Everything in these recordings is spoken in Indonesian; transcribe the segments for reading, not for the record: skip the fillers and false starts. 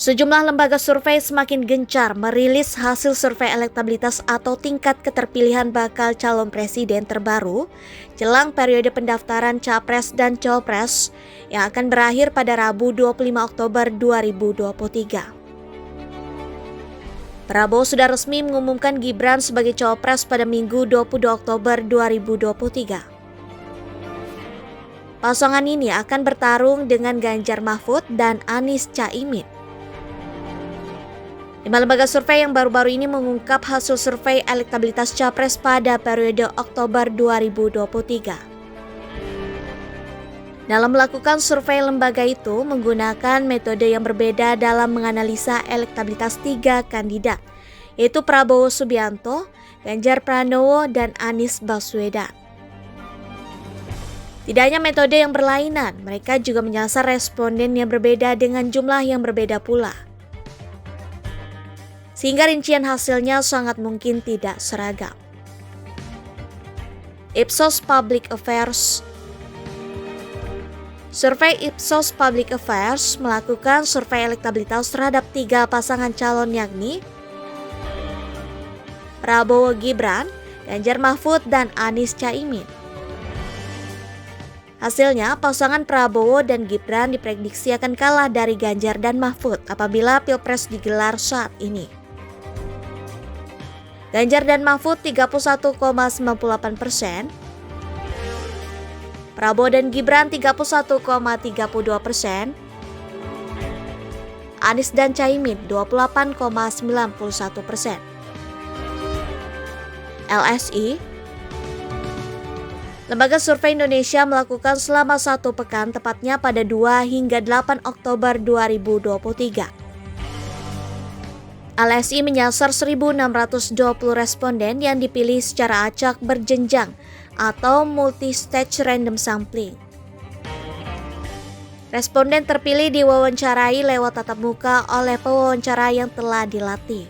Sejumlah lembaga survei semakin gencar merilis hasil survei elektabilitas atau tingkat keterpilihan bakal calon presiden terbaru jelang periode pendaftaran Capres dan Cawapres yang akan berakhir pada Rabu 25 Oktober 2023. Prabowo sudah resmi mengumumkan Gibran sebagai Cawapres pada Minggu 22 Oktober 2023. Pasangan ini akan bertarung dengan Ganjar Mahfud dan Anies Caimin. 5 lembaga survei yang baru-baru ini mengungkap hasil survei elektabilitas Capres pada periode Oktober 2023. Dalam melakukan survei, lembaga itu menggunakan metode yang berbeda dalam menganalisa elektabilitas 3 kandidat, yaitu Prabowo Subianto, Ganjar Pranowo, dan Anies Baswedan. Tidak hanya metode yang berlainan, mereka juga menyasar responden yang berbeda dengan jumlah yang berbeda pula. Sehingga rincian hasilnya sangat mungkin tidak seragam. Ipsos Public Affairs. Survei Ipsos Public Affairs melakukan survei elektabilitas terhadap 3 pasangan calon, yakni Prabowo Gibran, Ganjar Mahfud, dan Anies Caimin. Hasilnya, pasangan Prabowo dan Gibran diprediksi akan kalah dari Ganjar dan Mahfud apabila Pilpres digelar saat ini. Ganjar dan Mahfud 31,98%, Prabowo dan Gibran 31,32%, Anies dan Caimin 28,91%. LSI, Lembaga Survei Indonesia, melakukan selama 1 pekan, tepatnya pada 2 hingga 8 Oktober 2023. LSI menyasar 1.620 responden yang dipilih secara acak berjenjang atau multi-stage random sampling. Responden terpilih diwawancarai lewat tatap muka oleh pewawancara yang telah dilatih.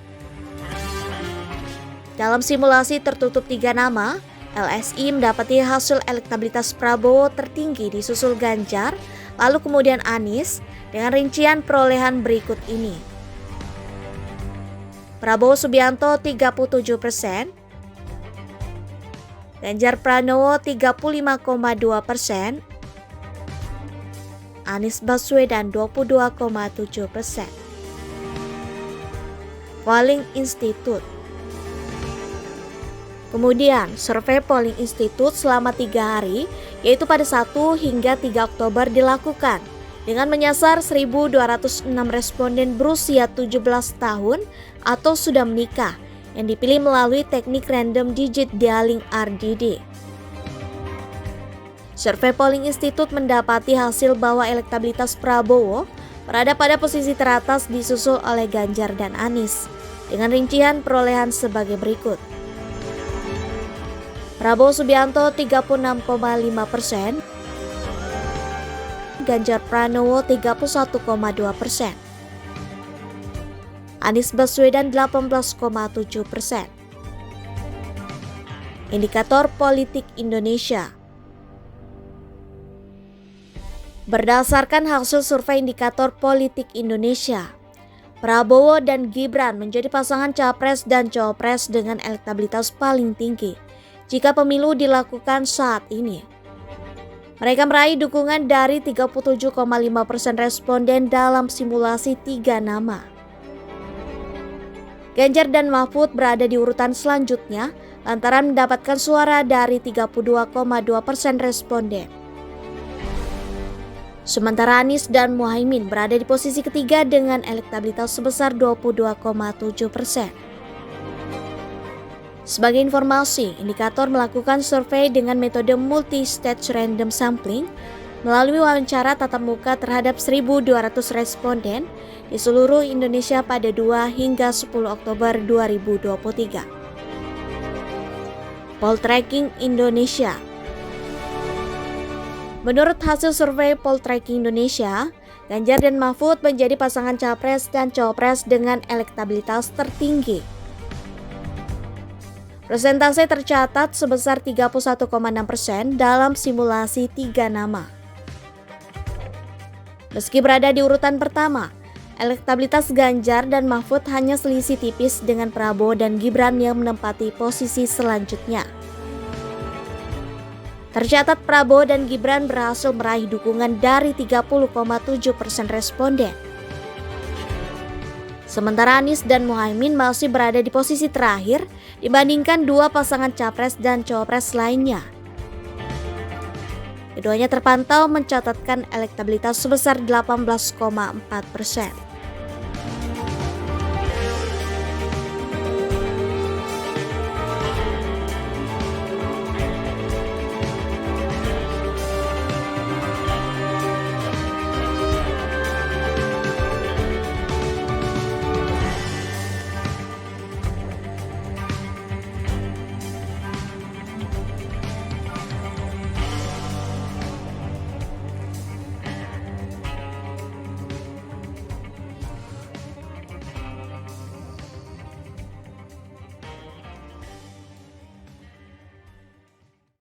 Dalam simulasi tertutup 3 nama, LSI mendapati hasil elektabilitas Prabowo tertinggi disusul Ganjar, lalu kemudian Anies dengan rincian perolehan berikut ini. Prabowo Subianto 37%, Ganjar Pranowo 35,2%, Anies Baswedan 22,7%. Polling Institute. Kemudian, survei Polling Institute selama 3 hari, yaitu pada 1 hingga 3 Oktober dilakukan dengan menyasar 1.206 responden berusia 17 tahun atau sudah menikah yang dipilih melalui teknik random digit dialing RDD. Survei Polling Institute mendapati hasil bahwa elektabilitas Prabowo berada pada posisi teratas disusul oleh Ganjar dan Anies dengan rincian perolehan sebagai berikut. Prabowo Subianto 36,5%, Ganjar Pranowo 31,2%, Anies Baswedan 18,7%. Indikator Politik Indonesia. Berdasarkan hasil survei Indikator Politik Indonesia, Prabowo dan Gibran menjadi pasangan Capres dan Cawapres dengan elektabilitas paling tinggi jika pemilu dilakukan saat ini. Mereka meraih dukungan dari 37,5% responden dalam simulasi 3 nama. Ganjar dan Mahfud berada di urutan selanjutnya lantaran mendapatkan suara dari 32,2% responden. Sementara Anies dan Muhaimin berada di posisi ketiga dengan elektabilitas sebesar 22,7%. Sebagai informasi, indikator melakukan survei dengan metode multi-stage random sampling melalui wawancara tatap muka terhadap 1.200 responden di seluruh Indonesia pada 2 hingga 10 Oktober 2023. Poltreking Indonesia. Menurut hasil survei Poltreking Indonesia, Ganjar dan Mahfud menjadi pasangan Capres dan Cawapres dengan elektabilitas tertinggi. Persentase tercatat sebesar 31,6% dalam simulasi 3 nama. Meski berada di urutan pertama, Elektabilitas Ganjar dan Mahfud hanya selisih tipis dengan Prabowo dan Gibran yang menempati posisi selanjutnya. Tercatat Prabowo dan Gibran berhasil meraih dukungan dari 30,7% responden. Sementara Anies dan Muhaimin masih berada di posisi terakhir dibandingkan dua pasangan capres dan cawapres lainnya. Keduanya terpantau mencatatkan elektabilitas sebesar 18,4%.